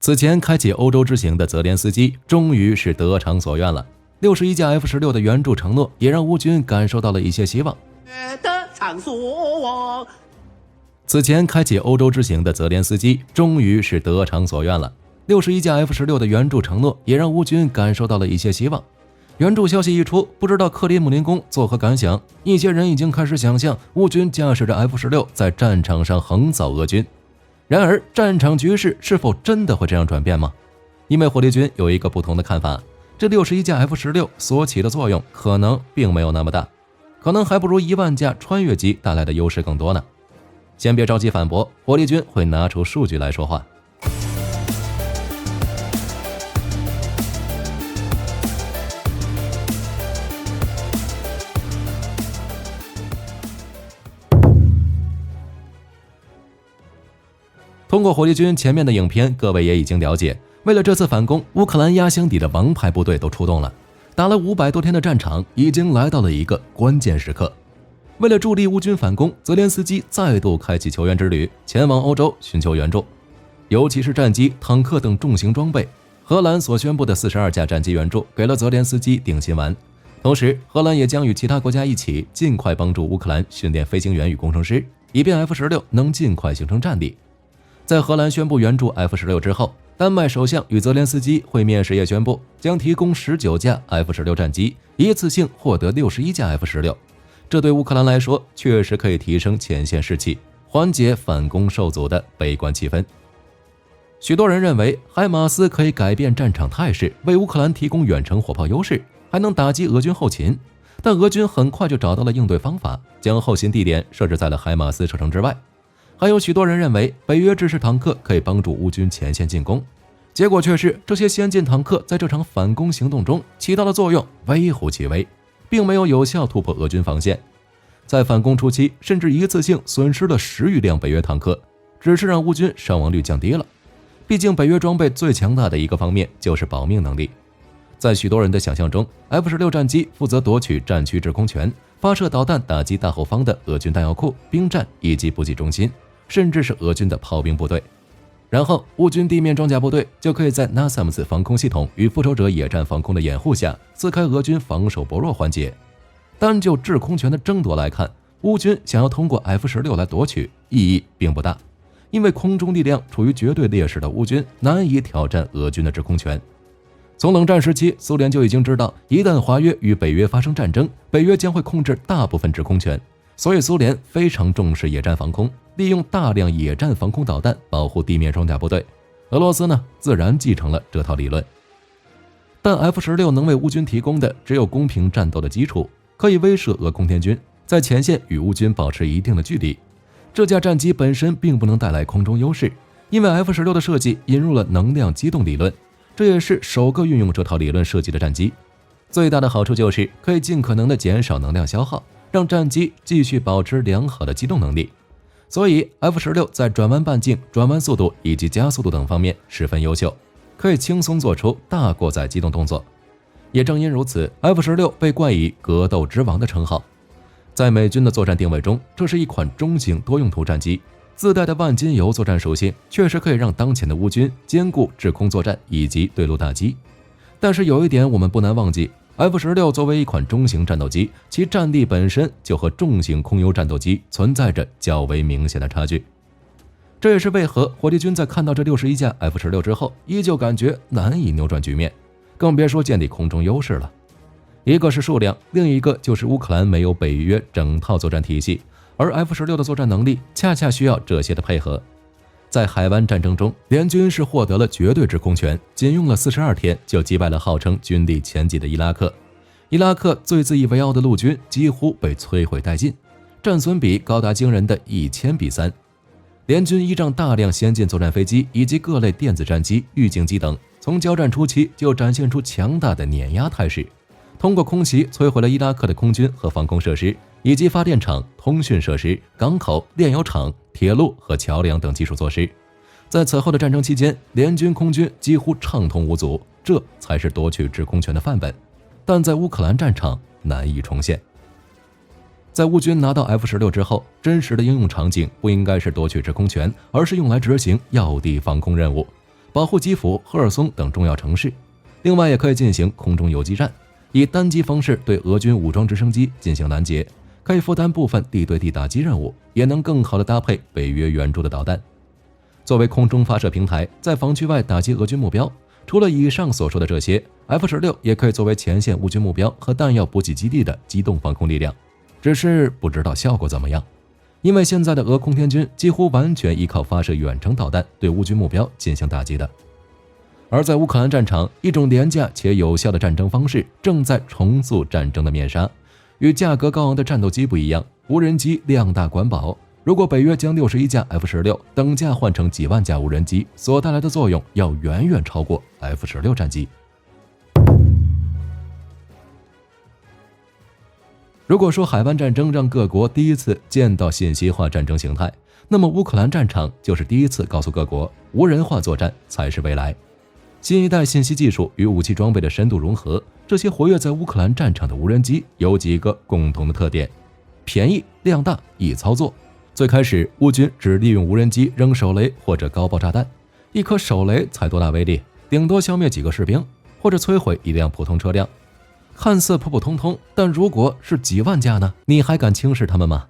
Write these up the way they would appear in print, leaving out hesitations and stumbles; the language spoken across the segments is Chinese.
此前开启欧洲之行的泽连斯基终于是得偿所愿了。61架 F-16的援助承诺也让乌军感受到了一些希望。此前开启欧洲之行的泽连斯基终于是得偿所愿了。61架 F-16的援助承诺也让乌军感受到了一些希望。援助消息一出，不知道克里姆林宫作何感想？一些人已经开始想象乌军驾驶着 F-16在战场上横扫俄军。然而，战场局势是否真的会这样转变吗？因为火力军有一个不同的看法，这61架 F-16所起的作用可能并没有那么大，可能还不如1万架穿越机带来的优势更多呢。先别着急反驳，火力军会拿出数据来说话。通过火力军前面的影片，各位也已经了解，为了这次反攻，乌克兰压箱底的王牌部队都出动了。打了500多天的战场，已经来到了一个关键时刻。为了助力乌军反攻，泽连斯基再度开启求援之旅，前往欧洲寻求援助。尤其是战机、坦克等重型装备，荷兰所宣布的42架战机援助给了泽连斯基定心丸。同时，荷兰也将与其他国家一起尽快帮助乌克兰训练飞行员与工程师，以便 F-16能尽快形成战力。在荷兰宣布援助 F-16之后，丹麦首相与泽连斯基会面时也宣布将提供19架 F-16战机，一次性获得61架 F-16。这对乌克兰来说确实可以提升前线士气，缓解反攻受阻的悲观气氛。许多人认为海马斯可以改变战场态势，为乌克兰提供远程火炮优势，还能打击俄军后勤。但俄军很快就找到了应对方法，将后勤地点设置在了海马斯射程之外。还有许多人认为北约制式坦克可以帮助乌军前线进攻，结果却是这些先进坦克在这场反攻行动中起到的作用微乎其微，并没有有效突破俄军防线。在反攻初期，甚至一次性损失了10余辆北约坦克，只是让乌军伤亡率降低了。毕竟北约装备最强大的一个方面就是保命能力。在许多人的想象中， F-16战机负责夺取战区制空权，发射导弹打击大后方的俄军弹药库、兵站以及补给中心，甚至是俄军的炮兵部队。然后乌军地面装甲部队就可以在 NASAMS 防空系统与复仇者野战防空的掩护下撕开俄军防守薄弱环节。单就制空权的争夺来看，乌军想要通过 F-16来夺取意义并不大，因为空中力量处于绝对劣势的乌军难以挑战俄军的制空权。从冷战时期，苏联就已经知道，一旦华约与北约发生战争，北约将会控制大部分制空权，所以苏联非常重视野战防空，利用大量野战防空导弹保护地面装甲部队。俄罗斯呢，自然继承了这套理论。但 F-16能为乌军提供的只有公平战斗的基础，可以威慑俄空天军，在前线与乌军保持一定的距离。这架战机本身并不能带来空中优势，因为 F-16的设计引入了能量机动理论，这也是首个运用这套理论设计的战机。最大的好处就是可以尽可能的减少能量消耗，让战机继续保持良好的机动能力。所以 F-16在转弯半径、转弯速度以及加速度等方面十分优秀，可以轻松做出大过载机动动作。也正因如此， F-16被冠以格斗之王的称号。在美军的作战定位中，这是一款中型多用途战机，自带的万金油作战属性确实可以让当前的乌军兼顾制空作战以及对陆打击。但是有一点我们不难忘记， F-16作为一款中型战斗机，其战力本身就和重型空优战斗机存在着较为明显的差距。这也是为何火力军在看到这61架 F-16之后，依旧感觉难以扭转局面，更别说建立空中优势了。一个是数量，另一个就是乌克兰没有北约整套作战体系，而 F-16的作战能力恰恰需要这些的配合。在海湾战争中，联军是获得了绝对制空权，仅用了42天就击败了号称军力前几的伊拉克。伊拉克最自以为傲的陆军几乎被摧毁殆尽，战损比高达惊人的1000比3。联军依仗大量先进作战飞机以及各类电子战机、预警机等，从交战初期就展现出强大的碾压态势，通过空袭摧毁了伊拉克的空军和防空设施，以及发电厂、通讯设施、港口、炼油厂、铁路和桥梁等基础措施。在此后的战争期间，联军空军几乎畅通无阻，这才是夺取制空权的范本。但在乌克兰战场难以重现。在乌军拿到 F-16之后，真实的应用场景不应该是夺取制空权，而是用来执行要地防空任务，保护基辅、赫尔松等重要城市。另外，也可以进行空中游击战，以单机方式对俄军武装直升机进行拦截，可以负担部分地对地打击任务，也能更好地搭配北约援助的导弹。作为空中发射平台，在防区外打击俄军目标。除了以上所说的这些， F-16 也可以作为前线乌军目标和弹药补给基地的机动防空力量，只是不知道效果怎么样。因为现在的俄空天军几乎完全依靠发射远程导弹对乌军目标进行打击的。而在乌克兰战场，一种廉价且有效的战争方式正在重塑战争的面纱。与价格高昂的战斗机不一样，无人机量大管饱。如果北约将61架 F-16 等价换成几万架无人机，所带来的作用要远远超过 F-16 战机。如果说海湾战争让各国第一次见到信息化战争形态，那么乌克兰战场就是第一次告诉各国，无人化作战才是未来。新一代信息技术与武器装备的深度融合，这些活跃在乌克兰战场的无人机有几个共同的特点：便宜、量大、易操作。最开始，乌军只利用无人机扔手雷或者高爆炸弹，一颗手雷才多大威力，顶多消灭几个士兵，或者摧毁一辆普通车辆。看似普普通通，但如果是几万架呢？你还敢轻视他们吗？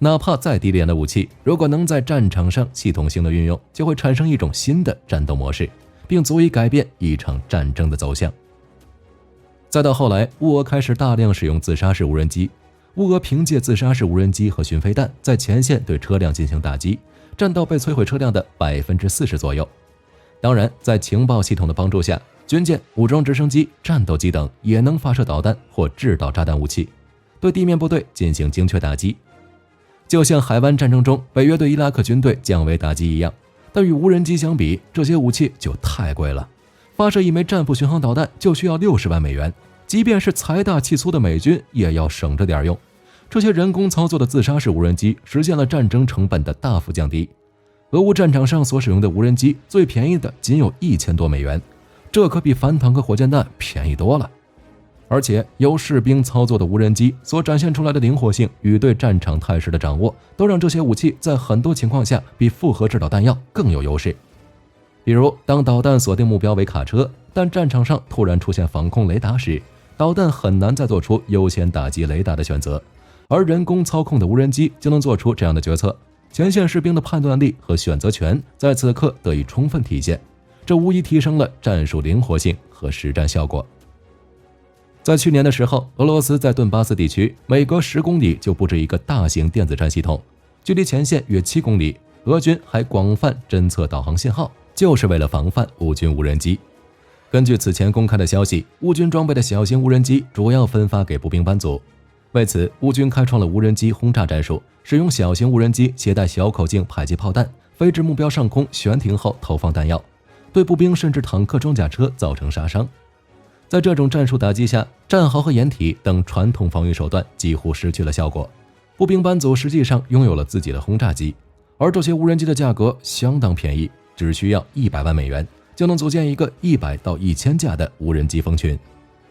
哪怕再低廉的武器，如果能在战场上系统性的运用，就会产生一种新的战斗模式，并足以改变一场战争的走向。再到后来，乌俄开始大量使用自杀式无人机。乌俄凭借自杀式无人机和巡飞弹在前线对车辆进行打击，占到被摧毁车辆的 40% 左右。当然，在情报系统的帮助下，军舰、武装直升机、战斗机等也能发射导弹或制导炸弹武器，对地面部队进行精确打击。就像海湾战争中北约对伊拉克军队降维打击一样，但与无人机相比，这些武器就太贵了。发射一枚战斧巡航导弹就需要60万美元。即便是财大气粗的美军也要省着点用。这些人工操作的自杀式无人机实现了战争成本的大幅降低。俄乌战场上所使用的无人机最便宜的仅有1000多美元，这可比反坦克火箭弹便宜多了。而且由士兵操作的无人机所展现出来的灵活性与对战场态势的掌握，都让这些武器在很多情况下比复合制导弹药更有优势。比如当导弹锁定目标为卡车，但战场上突然出现防空雷达时，导弹很难再做出优先打击雷达的选择，而人工操控的无人机就能做出这样的决策。前线士兵的判断力和选择权在此刻得以充分体现，这无疑提升了战术灵活性和实战效果。在去年的时候，俄罗斯在顿巴斯地区每隔10公里就布置一个大型电子战系统，距离前线约7公里，俄军还广泛侦测导航信号，就是为了防范乌军无人机。根据此前公开的消息，乌军装备的小型无人机主要分发给步兵班组。为此，乌军开创了无人机轰炸战术，使用小型无人机携带小口径迫击炮弹，飞至目标上空悬停后投放弹药，对步兵甚至坦克装甲车造成杀伤。在这种战术打击下，战壕和掩体等传统防御手段几乎失去了效果。步兵班组实际上拥有了自己的轰炸机，而这些无人机的价格相当便宜，只需要100万美元。就能组建一个100到1000架的无人机蜂群，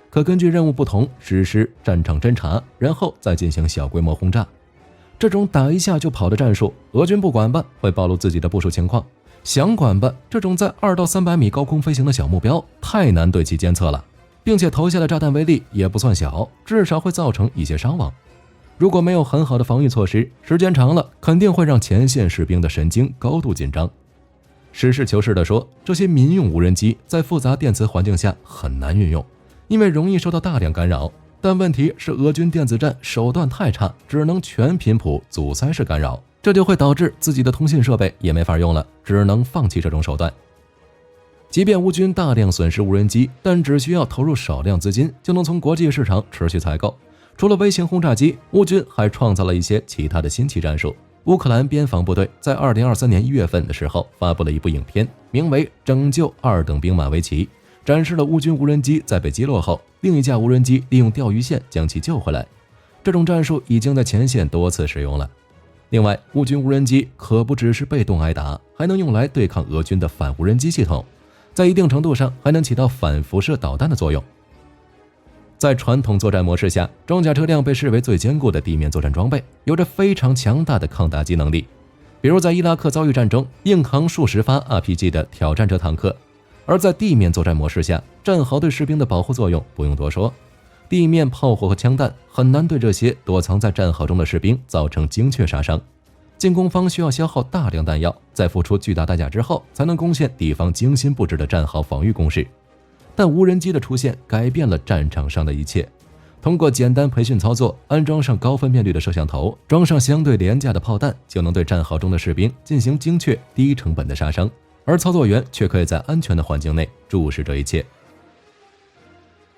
可根据任务不同实施战场侦察，然后再进行小规模轰炸。这种打一下就跑的战术，俄军不管吧会暴露自己的部署情况，想管吧，这种在2到300米高空飞行的小目标太难对其监测了，并且投下的炸弹威力也不算小，至少会造成一些伤亡。如果没有很好的防御措施，时间长了肯定会让前线士兵的神经高度紧张。实事求是地说，这些民用无人机在复杂电磁环境下很难运用，因为容易受到大量干扰。但问题是俄军电子战手段太差，只能全频谱阻塞式干扰，这就会导致自己的通信设备也没法用了，只能放弃这种手段。即便乌军大量损失无人机，但只需要投入少量资金就能从国际市场持续采购。除了微型轰炸机，乌军还创造了一些其他的新奇战术。乌克兰边防部队在2023年1月份的时候发布了一部影片，名为《拯救2等兵马维奇》，展示了乌军无人机在被击落后，另一架无人机利用钓鱼线将其救回来。这种战术已经在前线多次使用了。另外，乌军无人机可不只是被动挨打，还能用来对抗俄军的反无人机系统，在一定程度上还能起到反辐射导弹的作用。在传统作战模式下，装甲车辆被视为最坚固的地面作战装备，有着非常强大的抗打击能力。比如在伊拉克遭遇战中，硬扛数十发 RPG 的挑战者坦克，而在地面作战模式下，战壕对士兵的保护作用不用多说，地面炮火和枪弹很难对这些躲藏在战壕中的士兵造成精确杀伤。进攻方需要消耗大量弹药，在付出巨大代价之后，才能攻陷敌方精心布置的战壕防御工事。但无人机的出现改变了战场上的一切。通过简单培训操作，安装上高分辨率的摄像头，装上相对廉价的炮弹，就能对战壕中的士兵进行精确、低成本的杀伤。而操作员却可以在安全的环境内注视这一切。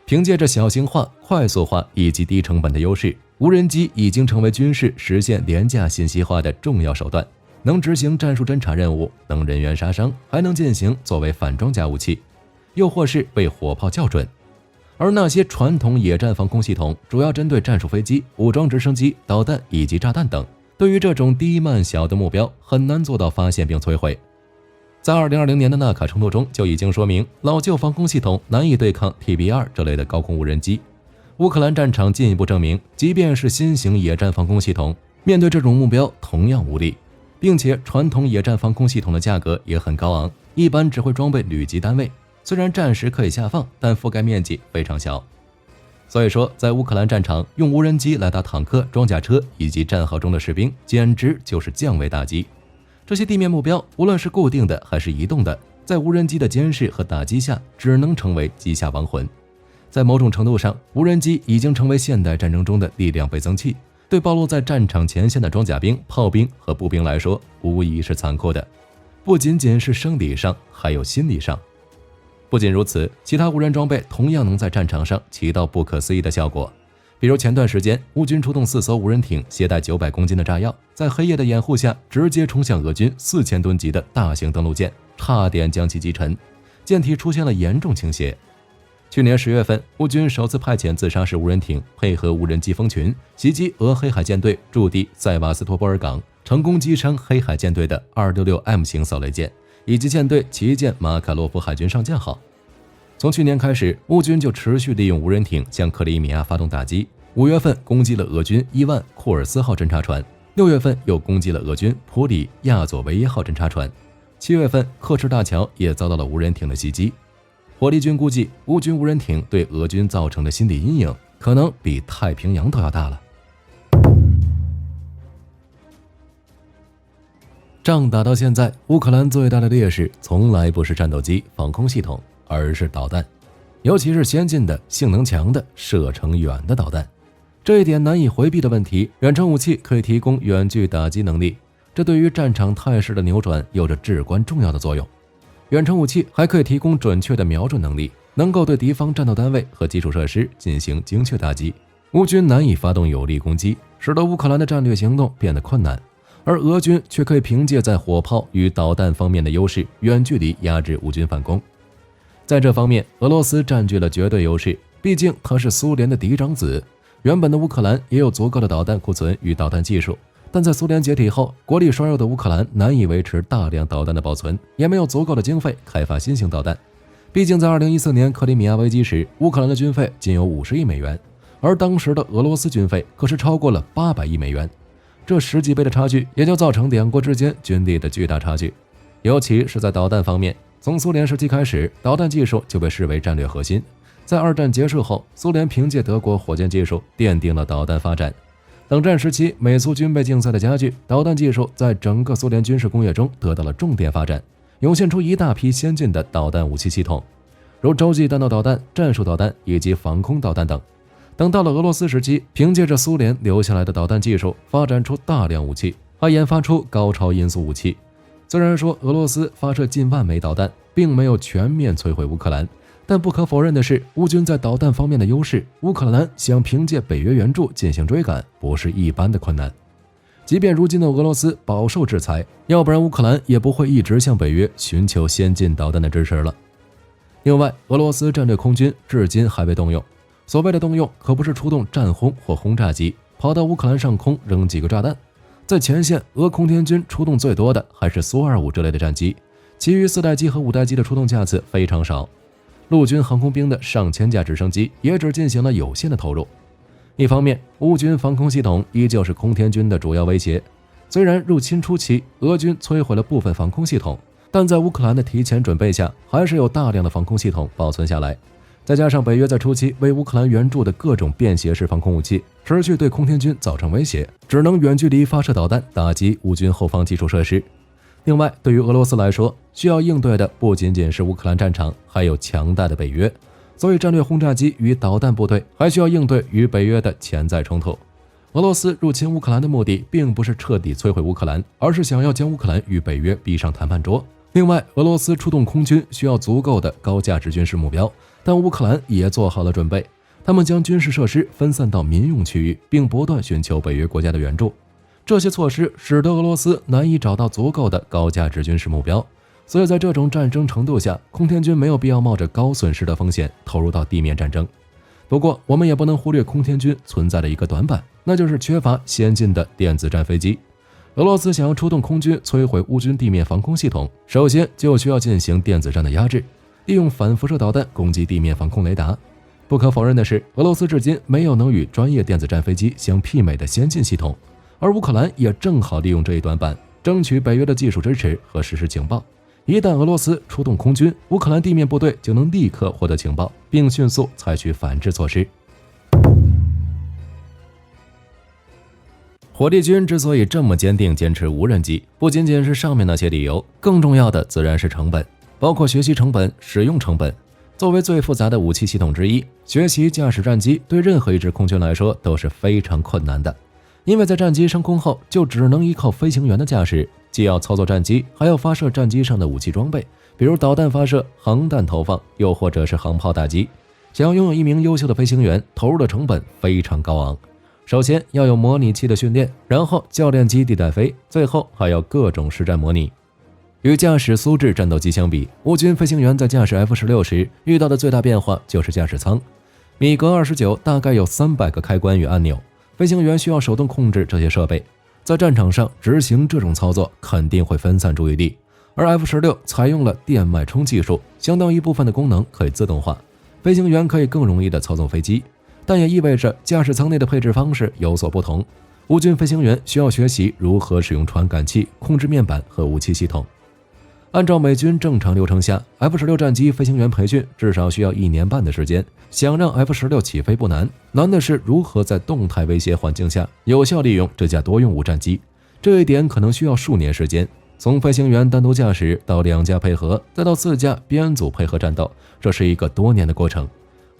凭借着小型化、快速化以及低成本的优势，无人机已经成为军事实现廉价信息化的重要手段，能执行战术侦察任务，能人员杀伤，还能进行作为反装甲武器，又或是为火炮校准。而那些传统野战防空系统主要针对战术飞机、武装直升机、导弹以及炸弹等，对于这种低慢小的目标很难做到发现并摧毁。在2020年的纳卡冲突中就已经说明，老旧防空系统难以对抗 TB2 这类的高空无人机。乌克兰战场进一步证明，即便是新型野战防空系统，面对这种目标同样无力，并且传统野战防空系统的价格也很高昂，一般只会装备旅级单位，虽然战时可以下放，但覆盖面积非常小。所以说，在乌克兰战场用无人机来打坦克、装甲车以及战壕中的士兵，简直就是降维打击。这些地面目标，无论是固定的还是移动的，在无人机的监视和打击下，只能成为机下亡魂。在某种程度上，无人机已经成为现代战争中的力量倍增器，对暴露在战场前线的装甲兵、炮兵和步兵来说，无疑是残酷的，不仅仅是生理上，还有心理上。不仅如此，其他无人装备同样能在战场上起到不可思议的效果。比如前段时间，乌军出动4艘无人艇，携带900公斤的炸药，在黑夜的掩护下，直接冲向俄军4000吨级的大型登陆舰，差点将其击沉，舰体出现了严重倾斜。去年10月份，乌军首次派遣自杀式无人艇，配合无人机蜂群袭击俄黑海舰队驻地塞瓦斯托波尔港，成功击伤黑海舰队的266M 型扫雷舰以及舰队旗舰马卡洛夫海军上舰号。从去年开始，乌军就持续利用无人艇向克里米亚发动打击。5月份攻击了俄军伊万库尔斯号侦察船，6月份又攻击了俄军普里亚佐维耶号侦察船，7月份克赤大桥也遭到了无人艇的袭击。火力军估计，乌军无人艇对俄军造成的心理阴影，可能比太平洋都要大了。仗打到现在，乌克兰最大的劣势从来不是战斗机、防空系统，而是导弹，尤其是先进的、性能强的、射程远的导弹。这一点难以回避的问题，远程武器可以提供远距打击能力，这对于战场态势的扭转有着至关重要的作用。远程武器还可以提供准确的瞄准能力，能够对敌方战斗单位和基础设施进行精确打击。乌军难以发动有力攻击，使得乌克兰的战略行动变得困难，而俄军却可以凭借在火炮与导弹方面的优势，远距离压制乌军反攻。在这方面，俄罗斯占据了绝对优势，毕竟它是苏联的嫡长子。原本的乌克兰也有足够的导弹库存与导弹技术，但在苏联解体后，国力衰弱的乌克兰难以维持大量导弹的保存，也没有足够的经费开发新型导弹。毕竟在2014年克里米亚危机时，乌克兰的军费仅有50亿美元，而当时的俄罗斯军费可是超过了800亿美元，这10几倍的差距也就造成两国之间军力的巨大差距。尤其是在导弹方面，从苏联时期开始，导弹技术就被视为战略核心。在二战结束后，苏联凭借德国火箭技术奠定了导弹发展。冷战时期，美苏军备竞赛的加剧，导弹技术在整个苏联军事工业中得到了重点发展，涌现出一大批先进的导弹武器系统，如洲际弹道导弹、战术导弹以及防空导弹等。等到了俄罗斯时期，凭借着苏联留下来的导弹技术，发展出大量武器，还研发出高超音速武器。虽然说俄罗斯发射近万枚导弹，并没有全面摧毁乌克兰，但不可否认的是，乌军在导弹方面的优势，乌克兰想凭借北约援助进行追赶，不是一般的困难。即便如今的俄罗斯饱受制裁，要不然乌克兰也不会一直向北约寻求先进导弹的支持了。另外，俄罗斯战略空军至今还未动用。所谓的动用，可不是出动战轰或轰炸机，跑到乌克兰上空扔几个炸弹。在前线，俄空天军出动最多的还是苏25这类的战机，其余4代机和5代机的出动架次非常少。陆军航空兵的上千架直升机也只进行了有限的投入。一方面，乌军防空系统依旧是空天军的主要威胁。虽然入侵初期，俄军摧毁了部分防空系统，但在乌克兰的提前准备下，还是有大量的防空系统保存下来。再加上北约在初期为乌克兰援助的各种便携式防空武器持续对空天军造成威胁，只能远距离发射导弹打击乌军后方基础设施。另外，对于俄罗斯来说，需要应对的不仅仅是乌克兰战场，还有强大的北约，所以战略轰炸机与导弹部队还需要应对与北约的潜在冲突。俄罗斯入侵乌克兰的目的并不是彻底摧毁乌克兰，而是想要将乌克兰与北约逼上谈判桌。另外，俄罗斯出动空军需要足够的高价值军事目标，但乌克兰也做好了准备，他们将军事设施分散到民用区域，并不断寻求北约国家的援助。这些措施使得俄罗斯难以找到足够的高价值军事目标，所以在这种战争程度下，空天军没有必要冒着高损失的风险投入到地面战争。不过，我们也不能忽略空天军存在的一个短板，那就是缺乏先进的电子战飞机。俄罗斯想要出动空军摧毁乌军地面防空系统，首先就需要进行电子战的压制，利用反辐射导弹攻击地面防空雷达。不可否认的是，俄罗斯至今没有能与专业电子战飞机相媲美的先进系统，而乌克兰也正好利用这一短板，争取北约的技术支持和实时情报。一旦俄罗斯出动空军，乌克兰地面部队就能立刻获得情报，并迅速采取反制措施。火力军之所以这么坚定坚持无人机，不仅仅是上面那些理由，更重要的自然是成本，包括学习成本、使用成本。作为最复杂的武器系统之一，学习驾驶战机对任何一支空军来说都是非常困难的，因为在战机升空后就只能依靠飞行员的驾驶，既要操作战机，还要发射战机上的武器装备，比如导弹发射、航弹投放，又或者是航炮打击。想要拥有一名优秀的飞行员，投入的成本非常高昂。首先要有模拟器的训练，然后教练基地带飞，最后还要各种实战模拟。与驾驶苏制战斗机相比，乌军飞行员在驾驶 F-16 时遇到的最大变化就是驾驶舱。米格29大概有300个开关与按钮，飞行员需要手动控制这些设备。在战场上执行这种操作肯定会分散注意力，而 F-16 采用了电脉冲技术，相当一部分的功能可以自动化，飞行员可以更容易地操纵飞机。但也意味着驾驶舱内的配置方式有所不同，乌军飞行员需要学习如何使用传感器、控制面板和武器系统。按照美军正常流程下， F-16 战机飞行员培训至少需要1年半的时间。想让 F-16 起飞不难，难的是如何在动态威胁环境下有效利用这架多用武战机，这一点可能需要数年时间。从飞行员单独驾驶到2架配合，再到4架编组配合战斗，这是一个多年的过程。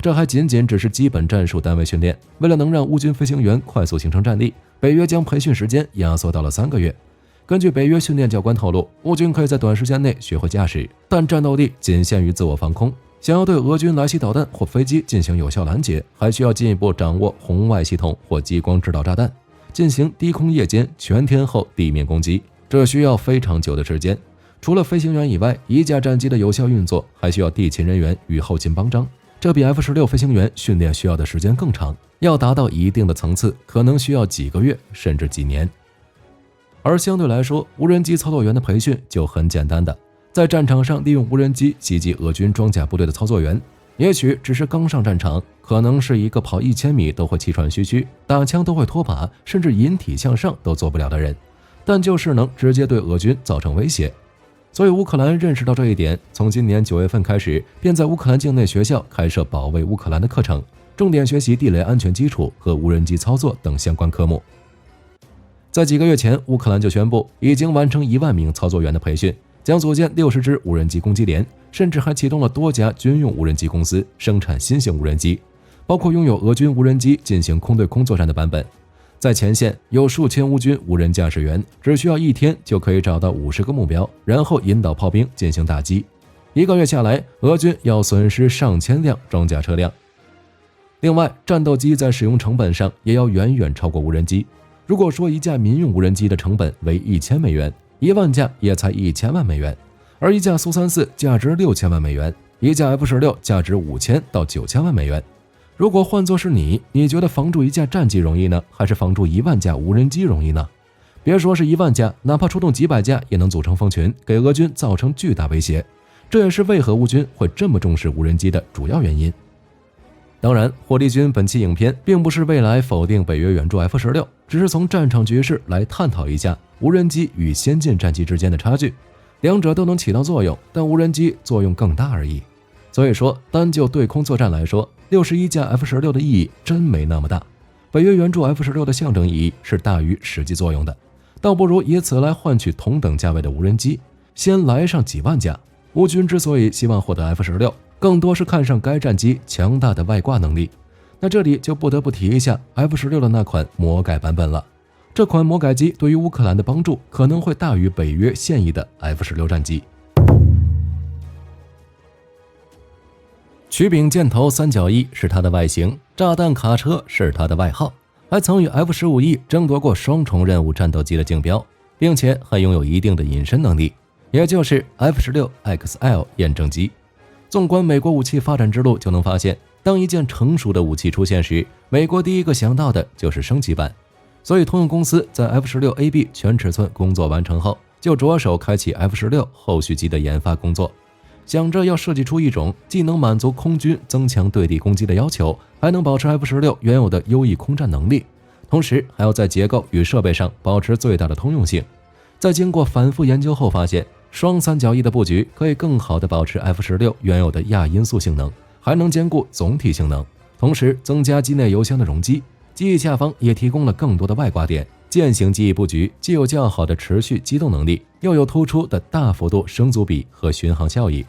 这还仅仅只是基本战术单位训练，为了能让乌军飞行员快速形成战力，北约将培训时间压缩到了3个月。根据北约训练教官透露，乌军可以在短时间内学会驾驶，但战斗力仅限于自我防空。想要对俄军来袭导弹或飞机进行有效拦截，还需要进一步掌握红外系统或激光制导炸弹，进行低空夜间全天候地面攻击，这需要非常久的时间。除了飞行员以外，一架战机的有效运作还需要地勤人员与后勤帮张，这比 F-16 飞行员训练需要的时间更长，要达到一定的层次，可能需要几个月甚至几年。而相对来说，无人机操作员的培训就很简单的，在战场上利用无人机袭击俄军装甲部队的操作员，也许只是刚上战场，可能是一个跑1000米都会气喘吁吁，打枪都会脱靶，甚至引体向上都做不了的人，但就是能直接对俄军造成威胁。所以乌克兰认识到这一点，从今年9月份开始，便在乌克兰境内学校开设保卫乌克兰的课程，重点学习地雷安全基础和无人机操作等相关科目。在几个月前，乌克兰就宣布已经完成1万名操作员的培训，将组建60支无人机攻击连，甚至还启动了多家军用无人机公司生产新型无人机，包括拥有俄军无人机进行空对空作战的版本。在前线有数千乌军无人驾驶员，只需要1天就可以找到50个目标，然后引导炮兵进行打击。1个月下来，俄军要损失上千辆装甲车辆。另外，战斗机在使用成本上也要远远超过无人机。如果说一架民用无人机的成本为1000美元，1万架也才1000万美元，而一架苏34价值6000万美元，一架 F-16价值5000到9000万美元。如果换作是你觉得防住一架战机容易呢，还是防住1万架无人机容易呢？别说是1万架，哪怕出动几百架也能组成蜂群，给俄军造成巨大威胁。这也是为何乌军会这么重视无人机的主要原因。当然，火力军本期影片并不是未来否定北约援助 F-16，只是从战场局势来探讨一下无人机与先进战机之间的差距。两者都能起到作用，但无人机作用更大而已。所以说，单就对空作战来说，61架 F-16的意义真没那么大。北约援助 F-16的象征意义是大于实际作用的，倒不如以此来换取同等价位的无人机，先来上几万架。乌军之所以希望获得 F-16，更多是看上该战机强大的外挂能力。那这里就不得不提一下 F-16的那款魔改版本了。这款魔改机对于乌克兰的帮助可能会大于北约现役的 F-16战机。曲柄箭头三角翼是它的外形，炸弹卡车是它的外号，还曾与 F-15E 争夺过双重任务战斗机的竞标，并且还拥有一定的隐身能力，也就是 F-16XL 验证机。纵观美国武器发展之路，就能发现，当一件成熟的武器出现时，美国第一个想到的就是升级版。所以通用公司在 F-16AB 全尺寸工作完成后，就着手开启 F-16后续机的研发工作，想着要设计出一种既能满足空军增强对地攻击的要求，还能保持 F-16原有的优异空战能力，同时还要在结构与设备上保持最大的通用性。在经过反复研究后发现，双三角翼的布局可以更好地保持 F-16原有的亚音速性能，还能兼顾总体性能，同时增加机内油箱的容积。机翼下方也提供了更多的外挂点，舰型机翼布局既有较好的持续机动能力，又有突出的大幅度升阻比和巡航效益。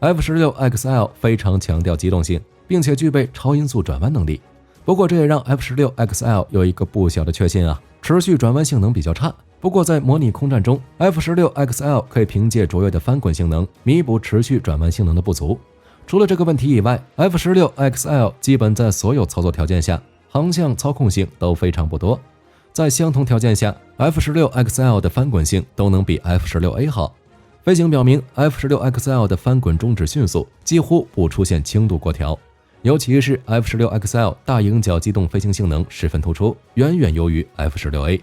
F-16XL 非常强调机动性，并且具备超音速转弯能力。不过这也让 F-16XL 有一个不小的缺陷啊，持续转弯性能比较差。不过在模拟空战中， F-16XL 可以凭借卓越的翻滚性能弥补持续转弯性能的不足。除了这个问题以外， F-16XL 基本在所有操作条件下航向操控性都非常不多，在相同条件下 F-16XL 的翻滚性都能比 F-16A 好。飞行表明 F-16XL 的翻滚终止迅速，几乎不出现轻度过调，尤其是 F-16XL 大迎角机动飞行性能十分突出，远远优于 F-16A。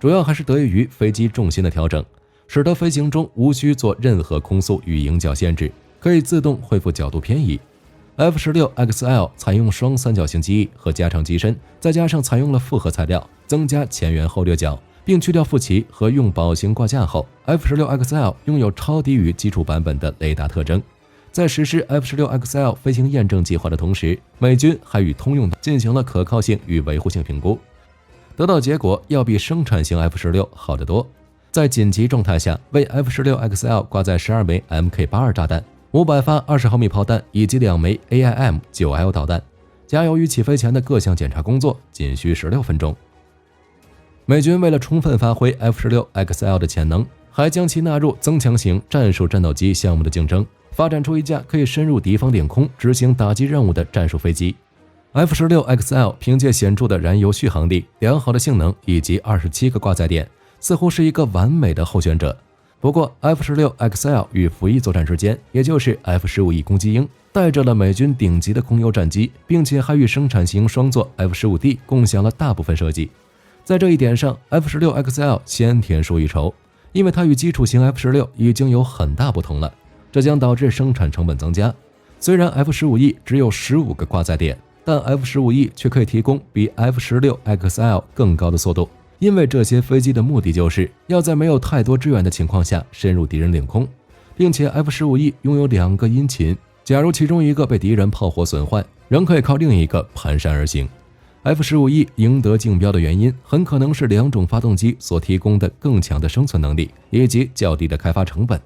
主要还是得益于飞机重心的调整，使得飞行中无需做任何空速与迎角限制，可以自动恢复角度偏移。F-16XL 采用双三角形机翼和加长机身，再加上采用了复合材料，增加前缘后掠角，并去掉副鳍和用保型挂架后， F-16XL 拥有超低于基础版本的雷达特征。在实施 F-16XL 飞行验证计划的同时，美军还与通用进行了可靠性与维护性评估，得到结果要比生产型 F-16好得多。在紧急状态下，为 F-16XL 挂载12枚 Mk82 炸弹、500发20毫米炮弹以及2枚 AIM-9L 导弹，加油于起飞前的各项检查工作仅需16分钟。美军为了充分发挥 F-16XL 的潜能，还将其纳入增强型战术战斗机项目的竞争，发展出一架可以深入敌方领空执行打击任务的战术飞机。F-16XL 凭借显著的燃油续航力、良好的性能以及27个挂载点，似乎是一个完美的候选者。不过 F-16XL 与服役作战之间，也就是 F-15E 攻击鹰，带着了美军顶级的空优战机，并且还与生产型双座 F-15D 共享了大部分设计。在这一点上 F-16XL 先天输一筹，因为它与基础型 F-16已经有很大不同了，这将导致生产成本增加。虽然 F-15E 只有15个挂载点，但 F-15E 却可以提供比 F-16XL 更高的速度，因为这些飞机的目的就是要在没有太多支援的情况下深入敌人领空，并且 F-15E 拥有2个引擎，假如其中一个被敌人炮火损坏，仍可以靠另一个蹒跚而行。F-15E 赢得竞标的原因很可能是2种发动机所提供的更强的生存能力以及较低的开发成本。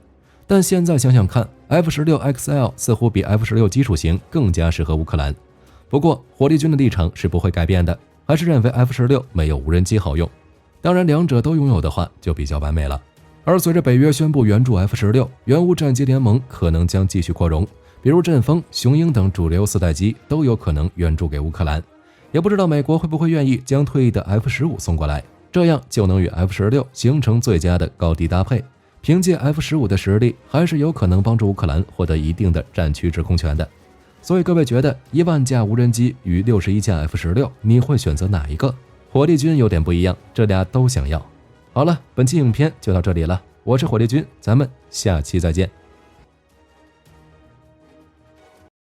但现在想想看， F-16XL 似乎比 F-16基础型更加适合乌克兰。不过火力军的立场是不会改变的，还是认为 F-16没有无人机好用。当然两者都拥有的话就比较完美了。而随着北约宣布援助 F-16，援乌战机联盟可能将继续扩容，比如阵风、雄鹰等主流4代机都有可能援助给乌克兰。也不知道美国会不会愿意将退役的 F-15送过来，这样就能与 F-16形成最佳的高低搭配。凭借 F-15的实力，还是有可能帮助乌克兰获得一定的战区制空权的。所以各位觉得1万架无人机与61架 F-16，你会选择哪一个？火力军有点不一样，这俩都想要。好了，本期影片就到这里了，我是火力军，咱们下期再见。